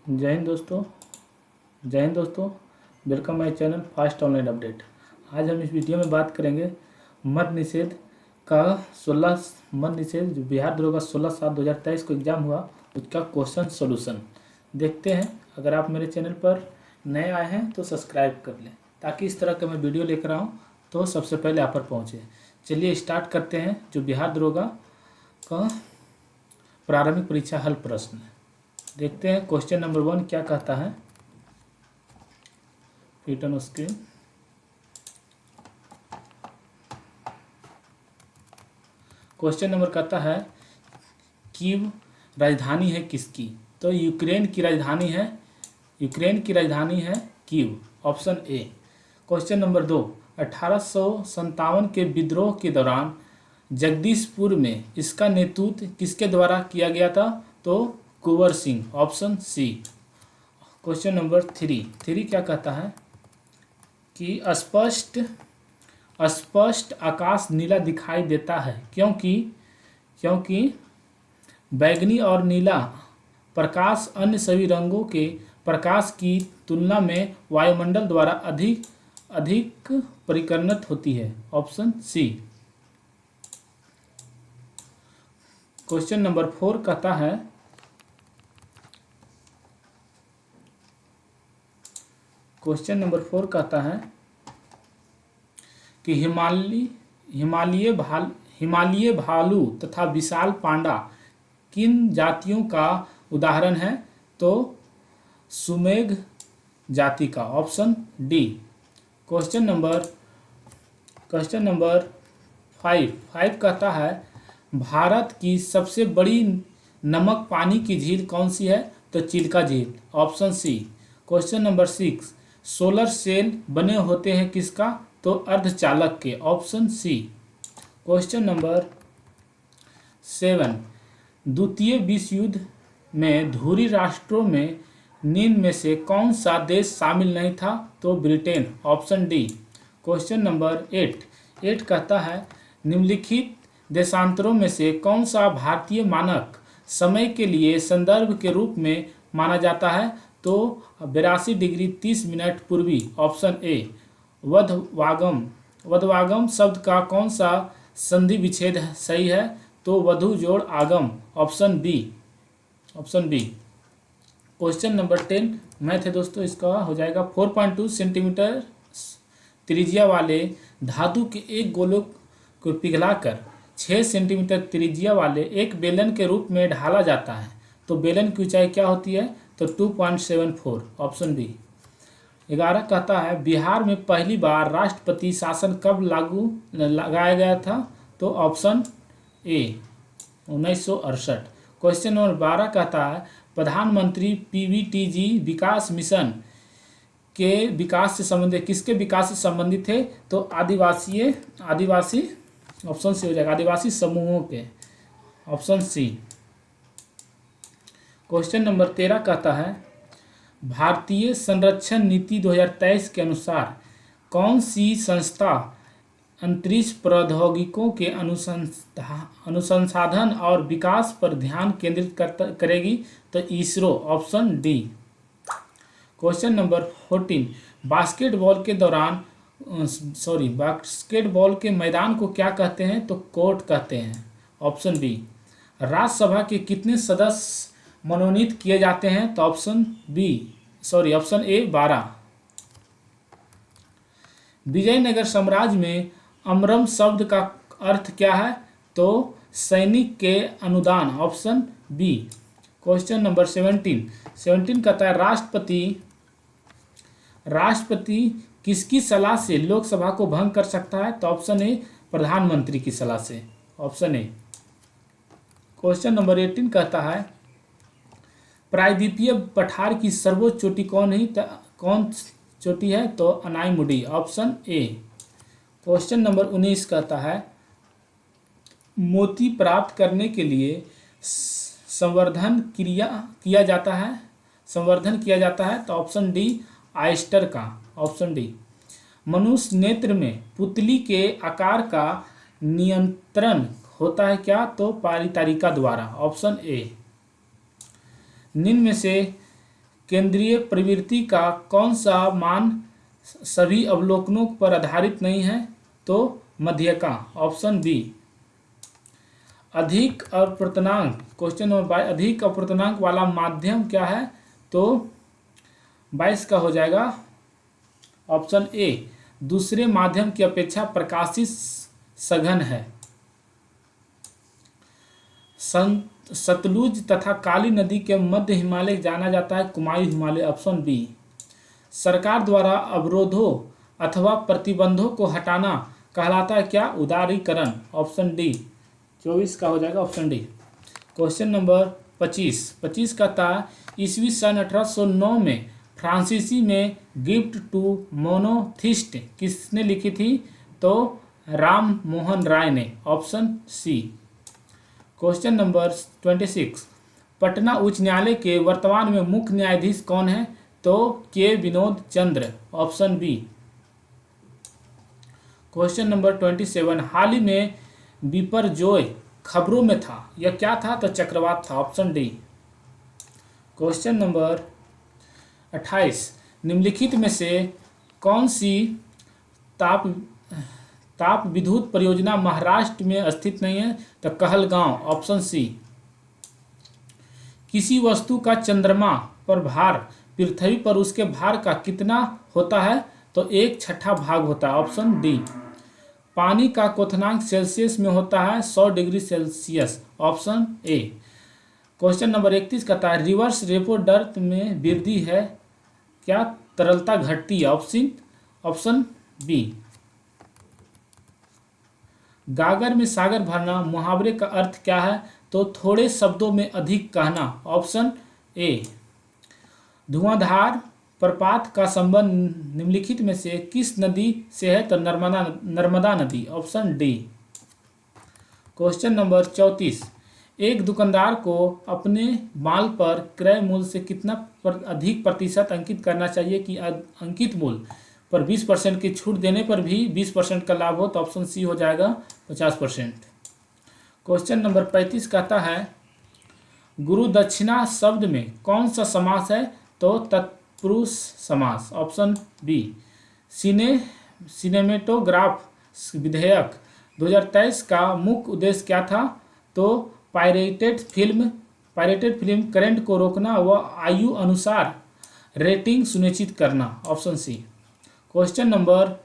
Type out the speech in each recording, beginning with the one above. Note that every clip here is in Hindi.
जय हिंद दोस्तों। जय हिंद दोस्तों। Welcome my channel fast online update. आज हम इस वीडियो में बात करेंगे मद्य निषेध का 16 मद्य निषेध जो बिहार दरोगा 16/7/2023 को एग्ज़ाम हुआ उसका क्वेश्चन सॉल्यूशन देखते हैं। अगर आप मेरे चैनल पर नए आए हैं तो सब्सक्राइब कर लें ताकि इस तरह का मैं वीडियो लेकर आऊँ तो सबसे पहले आप पर पहुँचे। चलिए स्टार्ट करते हैं। जो बिहार दरोगा का प्रारंभिक परीक्षा हल प्रश्न देखते हैं। क्वेश्चन नंबर 1 क्या कहता है, fit on screen. Question number कहता है कीव राजधानी है किसकी? तो यूक्रेन की राजधानी है Kyiv, option A. Question number 2, 1857 के विद्रोह के दौरान जगदीशपुर में इसका नेतृत्व किसके द्वारा किया गया था? तो Kunwar Singh, option C. Question number 3 क्या कहता है कि स्पष्ट आकाश नीला दिखाई देता है क्योंकि बैगनी और नीला प्रकाश अन्य सभी रंगों के प्रकाश की तुलना में वायुमंडल द्वारा अधिक परिकर्णित होती है, ऑप्शन सी। क्वेश्चन नंबर 4 कहता है कि हिमालयी भालू तथा विशाल पांडा किन जातियों का उदाहरण है? तो सुमेघ जाति का, ऑप्शन डी। क्वेश्चन नंबर 5 कहता है भारत की सबसे बड़ी नमक पानी की झील कौन सी है? तो चिल्का झील, option C. Question number 6, solar cell बने होते हैं किसका? तो अर्धचालक के, ऑप्शन सी। क्वेश्चन नंबर 7, द्वितीय विश्व युद्ध में धुरी राष्ट्रों में निम्न में से कौन सा देश शामिल नहीं था? तो Britain, option D. Question number 8 कहता है निम्नलिखित देशांतरों में से कौन सा भारतीय मानक समय के लिए संदर्भ के रूप में माना जाता है? तो 82 डिग्री 30 मिनट पूर्वी, ऑप्शन ए। वधवागम शब्द का कौन सा संधि विच्छेद सही है? तो वधु जोड़ आगम, option B. Question number 10 math है दोस्तों, इसका हो जाएगा 4.2 सेंटीमीटर त्रिज्या वाले धातु के एक गोलक को पिघलाकर 6 सेंटीमीटर त्रिज्या वाले एक बेलन के रूप में ढाला जाता है तो बेलन की ऊंचाई क्या होती है? तो 2.74, ऑप्शन बी। 11 कहता है बिहार में पहली बार राष्ट्रपति शासन कब लगाया गया था? तो ऑप्शन ए, 1968। क्वेश्चन नंबर 12 कहता है प्रधानमंत्री पीवीटीजी विकास मिशन के विकास से संबंधित किसके विकास से संबंधित थे? तो आदिवासी, ऑप्शन सी हो जाएगा, आदिवासी समूहों के, ऑप्शन सी। क्वेश्चन नंबर 13 कहता है भारतीय संरक्षण नीति 2023 के अनुसार कौन सी संस्था अंतरिक्ष प्रौद्योगिकियों के अनुसंधान और विकास पर ध्यान केंद्रित करेगी? तो ISRO, option D. Question number 14 basketball के मैदान को क्या कहते हैं? तो कोर्ट कहते हैं, ऑप्शन बी। राज्यसभा के कितने सदस्य मनोनीत किए जाते हैं? तो ऑप्शन ए 12। विजयनगर साम्राज्य में अमरम शब्द का अर्थ क्या है? तो सैनिक के अनुदान, ऑप्शन बी। क्वेश्चन नंबर 17 कहता है राष्ट्रपति किसकी सलाह से लोकसभा को भंग कर सकता है? तो ऑप्शन ए, प्रधानमंत्री की सलाह से, ऑप्शन ए। क्वेश्चन नंबर 18 कहता है प्रायद्वीपीय पठार की सर्वोच्च चोटी कौन चोटी है? तो Anaimudi, option A. Question number 19 कहता है मोती प्राप्त करने के लिए संवर्धन किया जाता है तो ऑप्शन डी, आयस्टर का, ऑप्शन डी। मनुष्य नेत्र में पुतली के आकार का नियंत्रण होता है क्या? तो पारितारिका द्वारा, ऑप्शन ए। निम्न में से केंद्रीय प्रवृत्ति का कौन सा मान सभी अवलोकनों पर आधारित नहीं है? तो मध्यका, ऑप्शन बी। अधिक अपर्तनांक, क्वेश्चन नंबर 22, अधिक अपर्तनांक वाला माध्यम क्या है? तो 22 का हो जाएगा ऑप्शन ए, दूसरे माध्यम की अपेक्षा प्रकाशित सघन है। सतलुज तथा काली नदी के मध्य हिमालय जाना जाता है कुमायूं हिमालय, ऑप्शन बी। सरकार द्वारा अवरोधों अथवा प्रतिबंधों को हटाना कहलाता है क्या? उदारीकरण, ऑप्शन डी। 24 का हो जाएगा ऑप्शन डी। क्वेश्चन नंबर 25 का था ईस्वी सन 1809 में फ्रांसीसी में गिफ्ट टू मोनोथिस्ट किसने लिखी थी? तो राम मोहन राय ने, option C. Question number 26, Patna उच्च न्यायालय के वर्तमान में मुख्य न्यायाधीश कौन है? तो के विनोद चंद्र, ऑप्शन बी। क्वेश्चन नंबर 27, हाल ही में बिपरजॉय खबरों में था, यह क्या था? तो चक्रवात था, ऑप्शन डी। क्वेश्चन नंबर 28, निम्नलिखित में से कौन सी ताप विद्युत परियोजना महाराष्ट्र में स्थित नहीं है? तो कहलगांव, ऑप्शन सी। किसी वस्तु का चंद्रमा पर भार पृथ्वी पर उसके भार का कितना होता है? तो 1/6 भाग होता है, ऑप्शन डी। पानी का क्वथनांक सेल्सियस में होता है 100 degree Celsius, option A. Question number 31 कहता है रिवर्स रेपो दर में वृद्धि है क्या? तरलता घटती है, ऑप्शन बी। गागर में सागर भरना मुहावरे का अर्थ क्या है? तो थोड़े शब्दों में अधिक कहना, ऑप्शन ए। धुआंधार प्रपात का संबंध निम्नलिखित में से किस नदी से है? तो नर्मदा नदी, ऑप्शन डी। क्वेश्चन नंबर 34, एक दुकानदार को अपने माल पर क्रय मूल्य से कितना अधिक प्रतिशत अंकित करना चाहिए कि अंकित मूल्य पर 20% की छूट देने पर भी 20% का लाभ हो? तो ऑप्शन सी हो जाएगा 50%। क्वेश्चन नंबर 35 कहता है गुरु दक्षिणा शब्द में कौन सा समास है? तो तत्पुरुष समास, ऑप्शन बी। सिनेमेटोग्राफ विधेयक 2023 का मुख्य उद्देश्य क्या था? तो पायरेटेड फिल्म करंट को रोकना व आयु अनुसार रेटिंग सुनिश्चित करना, ऑप्शन सी। क्वेश्चन नंबर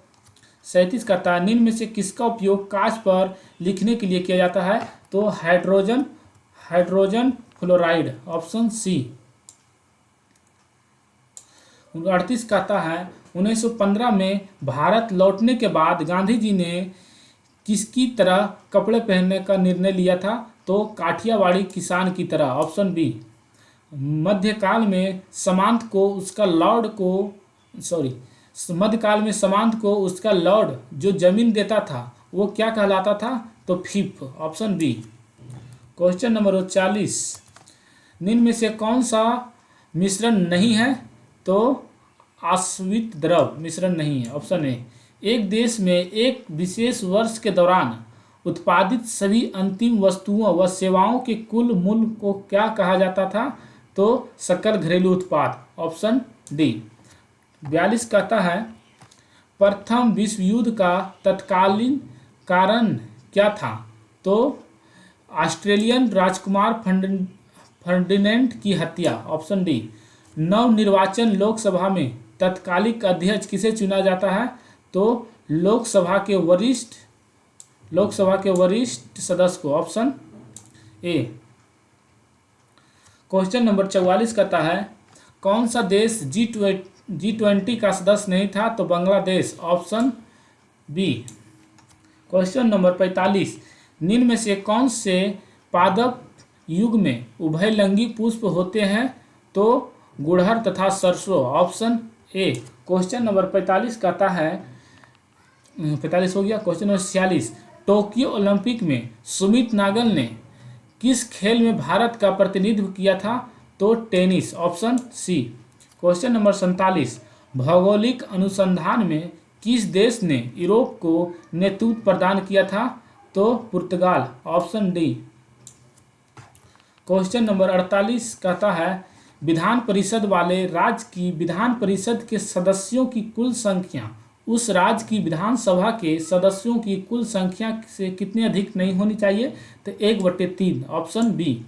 37 का था निम्न में से किसका उपयोग कांच पर लिखने के लिए किया जाता है? तो हाइड्रोजन फ्लोराइड, ऑप्शन सी। 38 कहता है 1915 में भारत लौटने के बाद गांधी जी ने किसकी तरह कपड़े पहनने का निर्णय लिया था? तो काठियावाड़ी किसान की तरह, ऑप्शन बी। मध्यकाल में सामंत को उसका लॉर्ड जो जमीन देता था वो क्या कहलाता था? तो फिफ, ऑप्शन बी। क्वेश्चन नंबर 40, निम्न में से कौन सा मिश्रण नहीं है? तो आश्रित द्रव मिश्रण नहीं है, ऑप्शन ए। एक देश में एक विशेष वर्ष के दौरान उत्पादित सभी अंतिम वस्तुओं व सेवाओं के कुल मूल्य को क्या कहा जाता था? तो सकल घरेलू उत्पाद, ऑप्शन डी। 42 कहता है प्रथम विश्व युद्ध का तत्कालीन कारण क्या था? तो ऑस्ट्रेलियन राजकुमार फर्डिनेंड की हत्या, ऑप्शन डी। नवनिर्वाचन लोकसभा में तत्कालिक अध्यक्ष किसे चुना जाता है? तो लोकसभा के वरिष्ठ सदस्य को, ऑप्शन ए। क्वेश्चन नंबर 44 कहता है कौन सा देश G20 का सदस्य नहीं था? तो Bangladesh, option B. Question number 45, निम्न में से कौन से पादप युग में उभयलिंगी पुष्प होते हैं? तो गुड़हल तथा सरसों, ऑप्शन ए। क्वेश्चन नंबर 45 कहता है 45 हो गया। क्वेश्चन नंबर 46, टोक्यो ओलंपिक में सुमित नागल ने किस खेल में भारत का प्रतिनिधित्व किया था? तो tennis, option C. Question number 47, भौगोलिक अनुसंधान में किस देश ने यूरोप को नेतृत्व प्रदान किया था? तो पुर्तगाल, ऑप्शन डी। क्वेश्चन नंबर 48 कहता है विधान परिषद वाले राज्य की विधान परिषद के सदस्यों की कुल संख्या उस राज्य की विधानसभा के सदस्यों की कुल संख्या से कितनी अधिक नहीं होनी चाहिए? तो 1/3, ऑप्शन बी।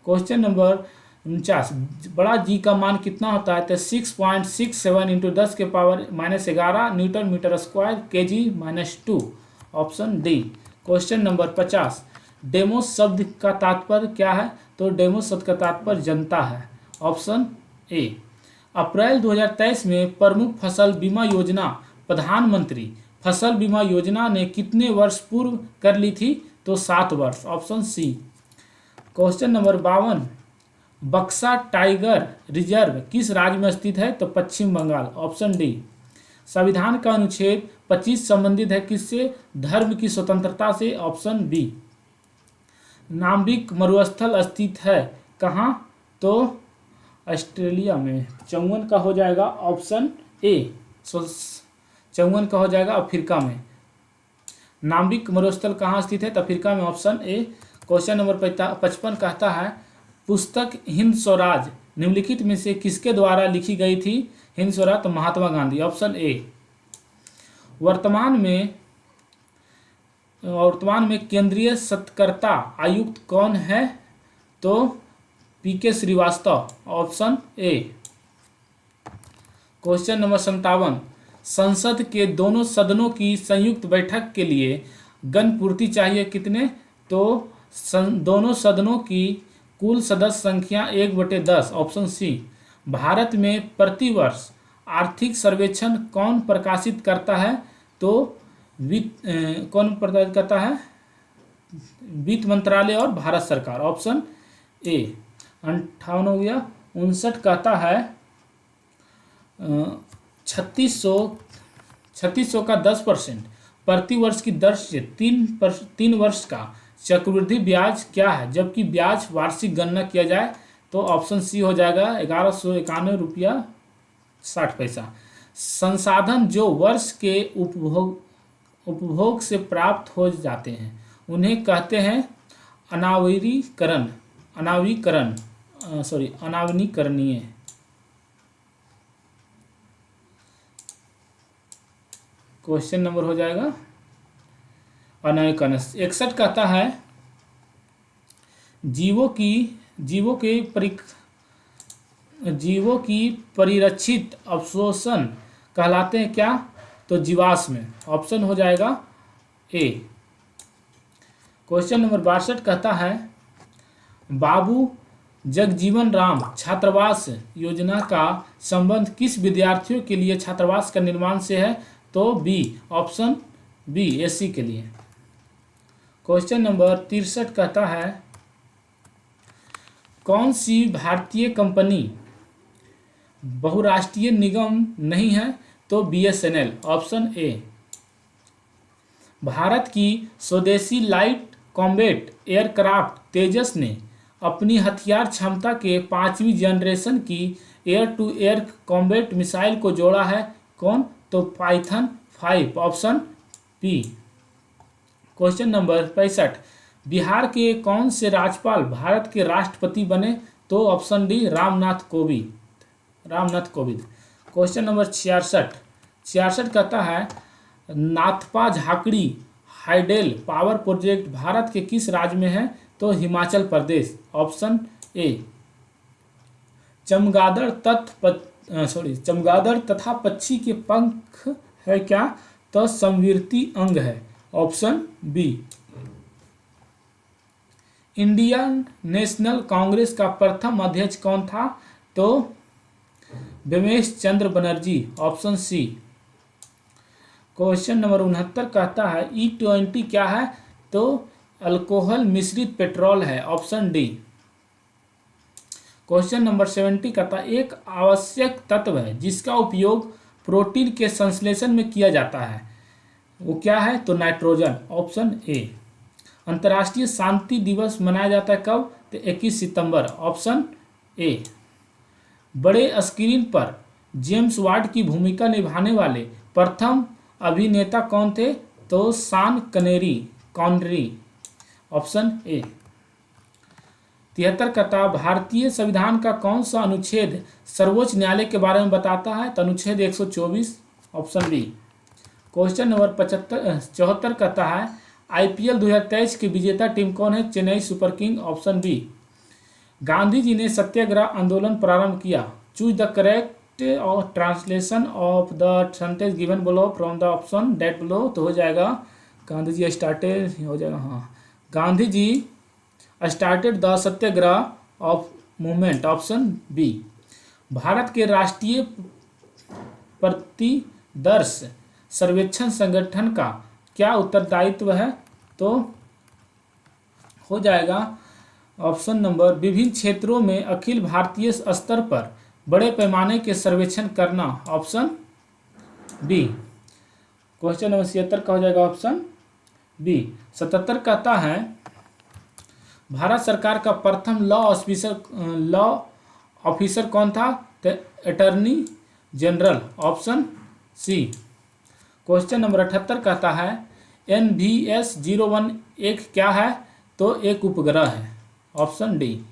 क्वेश्चन नंबर 49, बड़ा जी का मान कितना होता है? तो 6.67 into 10⁻11 newton metre square kg-2, option D. Question number 50, demos शब्द का तात्पर्य क्या है? तो डेमोस शब्द का तात्पर्य जनता है, ऑप्शन ए। अप्रैल 2023 में प्रमुख फसल बीमा योजना प्रधानमंत्री फसल बीमा योजना ने कितने वर्ष पूर्व कर ली थी? तो 7 वर्ष, ऑप्शन सी। क्वेश्चन नंबर 52, बक्सा टाइगर रिजर्व किस राज्य में स्थित है? तो पश्चिम बंगाल, ऑप्शन डी। संविधान का अनुच्छेद 25 संबंधित है किससे? धर्म की स्वतंत्रता से, ऑप्शन बी। नाभिक मरुस्थल स्थित है कहाँ? तो ऑस्ट्रेलिया में। 54 का हो जाएगा ऑप्शन ए। 54 का हो जाएगा अफ्रीका में। नाभिक मरुस्थल कहाँ स्थित है? तो अफ्रीका में, ऑप्शन ए। क्वेश्चन नंबर 55 कहता है, पुस्तक हिंद स्वराज निम्नलिखित में से किसके द्वारा लिखी गई थी? हिंद स्वराज, तो महात्मा गांधी, ऑप्शन ए। वर्तमान में केंद्रीय सत्कर्ता आयुक्त कौन है? तो PK Srivastava, option A. Question number 57, संसद के दोनों सदनों की संयुक्त बैठक के लिए गणपूर्ति चाहिए कितने? तो दोनों सदनों की कुल सदस्य संख्या 1/10, ऑप्शन सी। भारत में प्रतिवर्ष आर्थिक सर्वेक्षण कौन प्रकाशित करता है? तो कौन प्रकाशित करता है? वित्त मंत्रालय और भारत सरकार, ऑप्शन ए। 58 हो गया। 59 कहता है 3600 का 10% प्रतिवर्ष की दर से 3 वर्ष का चक्रवृद्धि ब्याज क्या है? जबकि ब्याज वार्षिक गणना किया जाए तो ऑप्शन सी हो जाएगा 1191 रुपया 60 पैसा। संसाधन जो वर्ष के उपभोग से प्राप्त हो जाते हैं उन्हें कहते हैं अनावनीकरणीय। क्वेश्चन नंबर हो जाएगा अनावनीकरण। 61 कहता है, जीवों की परिरक्षित अवशोषण कहलाते हैं क्या? तो जीवाश्म, ऑप्शन हो जाएगा ए। क्वेश्चन नंबर 62 कहता है, बाबू जगजीवन राम छात्रावास योजना का संबंध किस विद्यार्थियों के लिए छात्रावास का निर्माण से है? तो बी, ऑप्शन बी, एससी के लिए। क्वेश्चन नंबर 63 कहता है, कौन सी भारतीय कंपनी बहुराष्ट्रीय निगम नहीं है? तो बीएसएनएल, ऑप्शन ए। भारत की स्वदेशी लाइट कॉम्बैट एयरक्राफ्ट तेजस ने अपनी हथियार क्षमता के 5वीं जनरेशन की air to air combat missile को जोड़ा है कौन? तो Python 5, option B. Question number 65, Bihar के कौन से राज्यपाल भारत के राष्ट्रपति बने? तो option D, Ramnath Kovind. Question number 66 कहता है, Nathpa Jhakri hydel power project Bharat के किस राज्य में है? तो हिमाचल प्रदेश, ऑप्शन ए। चमगादड़ तथा पक्षी के पंख है क्या? तो संवृत्ति अंग है, ऑप्शन बी। इंडियन नेशनल कांग्रेस का प्रथम अध्यक्ष कौन था? तो Bimesh Chandra Banerjee, option C. Question number 69 कहता है, E20 क्या है? तो अल्कोहल मिश्रित पेट्रोल है, ऑप्शन डी। क्वेश्चन नंबर 70 कहता है, एक आवश्यक तत्व है जिसका उपयोग प्रोटीन के संश्लेषण में किया जाता है, वो क्या है? तो नाइट्रोजन, ऑप्शन ए। अंतर्राष्ट्रीय शांति दिवस मनाया जाता है कब? तो 21 सितंबर, ऑप्शन ए। बड़े स्क्रीन पर जेम्स वार्ड की भूमिका निभाने वाले प्रथम अभिनेता कौन थे? तो शॉन कॉनरी, ऑप्शन ए। 73 का था भारतीय संविधान का कौन सा अनुच्छेद सर्वोच्च न्यायालय के बारे में बताता है? तो अनुच्छेद 124, ऑप्शन बी। क्वेश्चन नंबर 74 कहता है आईपीएल 2023 की विजेता टीम कौन है? Chennai Super King, option B. गांधी जी ने सत्याग्रह आंदोलन प्रारंभ किया। Choose the correct translation of the sentence given below from the option that below. तो हो जाएगा गांधी जी स्टार्टेड, हो जाएगा हाँ, Gandhi ji started the satyagraha of movement, option B. Bharat के राष्ट्रीय प्रतिदर्श सर्वेक्षण संगठन का क्या उत्तरदायित्व है? तो हो जाएगा ऑप्शन नंबर विभिन्न क्षेत्रों में अखिल भारतीय स्तर पर बड़े पैमाने के सर्वेक्षण करना, ऑप्शन बी। क्वेश्चन नंबर 76 का हो जाएगा ऑप्शन बी। 77 कहता है भारत सरकार का प्रथम लॉ ऑफिसर कौन था? तो attorney general, option C. Question number 78 कहता है NVS-01 एक क्या है? तो एक उपग्रह है, ऑप्शन डी।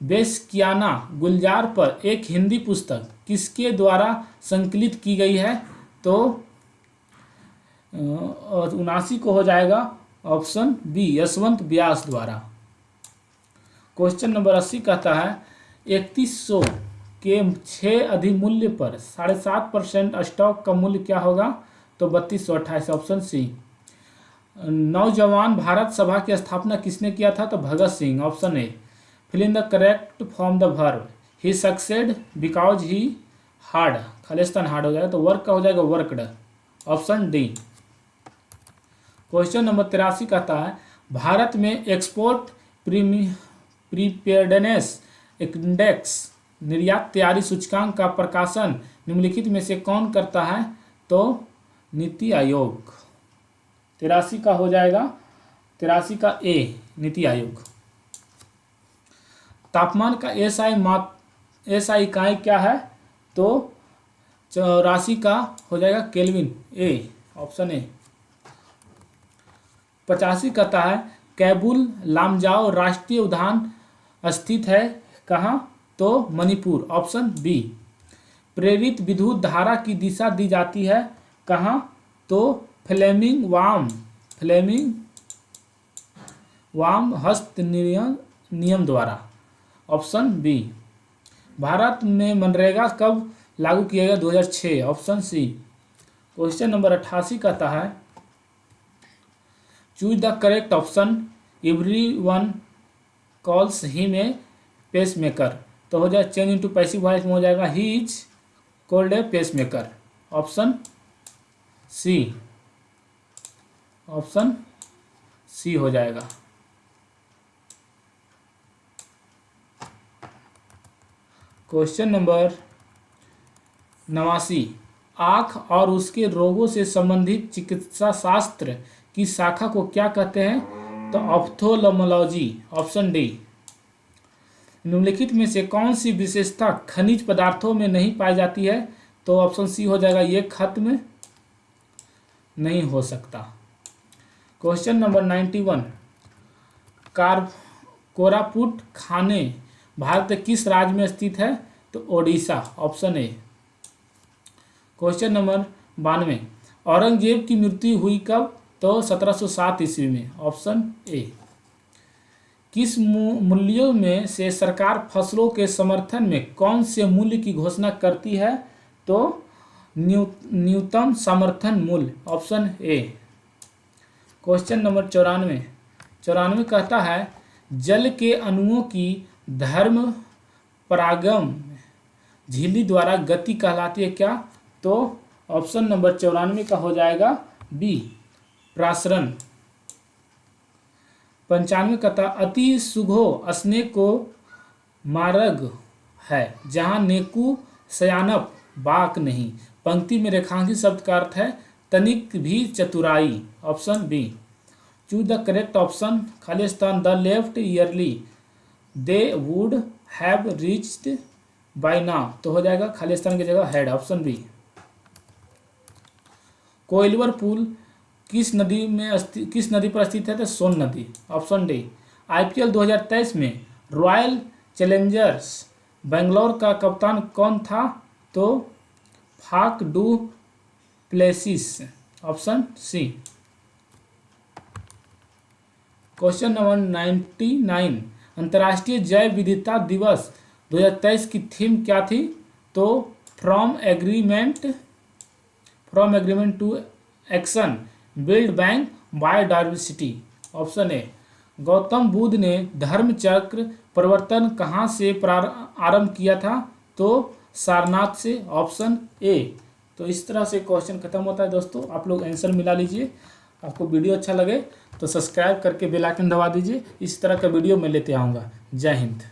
बेशकियाना गुलजार पर एक हिंदी पुस्तक किसके द्वारा संकलित की गई है? तो 79 को हो जाएगा ऑप्शन बी, यशवंत व्यास द्वारा। क्वेश्चन नंबर 80 कहता है 3100 के 6 अधिमूल्य पर 7.5% स्टॉक का मूल्य क्या होगा? तो 3228, ऑप्शन सी। नौजवान भारत सभा की स्थापना किसने किया था? तो Bhagat Singh, option A. Fill in the correct form the verb. He succeed because he hard, खालिस्तान हार्ड हो जाएगा, तो वर्क का हो जाएगा worked, option D. Question number 83 कहता है भारत में एक्सपोर्ट प्रीपेयर्डनेस इंडेक्स निर्यात तैयारी सूचकांक का प्रकाशन निम्नलिखित में से कौन करता है? तो नीति आयोग। 83 का हो जाएगा 83 का ए, नीति आयोग। तापमान का एसआई इकाई क्या है? तो 84 का हो जाएगा केल्विन, ए, ऑप्शन ए। 85 कहता है कैबुल लामजाओ राष्ट्रीय उद्यान स्थित है कहाँ? तो मणिपुर, ऑप्शन बी। प्रेरित विद्युत धारा की दिशा दी जाती है कहाँ? तो फ्लेमिंग वाम हस्त नियम द्वारा, ऑप्शन बी। भारत में मनरेगा कब लागू किया गया? 2006, ऑप्शन सी। क्वेश्चन नंबर 88 कहता है choose the correct option. Everyone calls him a pacemaker. तो हो जाए चेंज इनटू पैसिव वॉइस में हो जाएगा he is called a pacemaker, option C. Option C हो जाएगा। क्वेश्चन नंबर 89 आँख और उसके रोगों से संबंधित चिकित्सा शास्त्र की शाखा को क्या कहते हैं? तो ऑप्थोल्मोलॉजी, ऑप्शन डी। निम्नलिखित में से कौन सी विशेषता खनिज पदार्थों में नहीं पाई जाती है? तो ऑप्शन सी हो जाएगा ये खत्म नहीं हो सकता। क्वेश्चन नंबर 91 कोरापुट खाने भारत के किस राज्य में स्थित है? तो Odisha, option A. Question number 92 Aurangzeb की मृत्यु हुई कब? तो 1707 ईस्वी में, ऑप्शन ए। किस मूल्यों में से सरकार फसलों के समर्थन में कौन से मूल्य की घोषणा करती है? तो न्यूनतम समर्थन मूल्य, ऑप्शन ए। क्वेश्चन नंबर 94 कहता है जल के अणुओं की धर्म परागम झिल्ली द्वारा गति कहलाती है क्या? तो ऑप्शन नंबर 94 का हो जाएगा बी, प्रासरण। 95 कहता अति सुघो स्नेह को मार्ग है जहाँ नेकू सयानप बाक नहीं। पंक्ति में रेखांकित शब्द का अर्थ है तनिक भी चतुराई, option B. Choose the correct option. Khalistan the left early they would have reached by now. तो हो जाएगा खालिस्तान की जगह हेड, ऑप्शन बी। कोइलवर पुल किस नदी पर स्थित है? तो सोन नदी, ऑप्शन डी। आईपीएल 2023 में रॉयल चैलेंजर्स बेंगलोर का कप्तान कौन था? तो Faf du Plessis, option C. Question number 99, अंतर्राष्ट्रीय जैव विविधता दिवस 2023 की थीम क्या थी? तो from agreement to action, build back biodiversity, option A. Gautam Buddha ने धर्म चक्र परिवर्तन कहाँ से आरंभ किया था? तो सारनाथ से, ऑप्शन ए। तो इस तरह से क्वेश्चन खत्म होता है दोस्तों। आप लोग आंसर मिला लीजिए। आपको वीडियो अच्छा लगे तो सब्सक्राइब करके बेल आइकन दबा दीजिए। इस तरह का वीडियो मैं लेते आऊँगा। जय हिंद।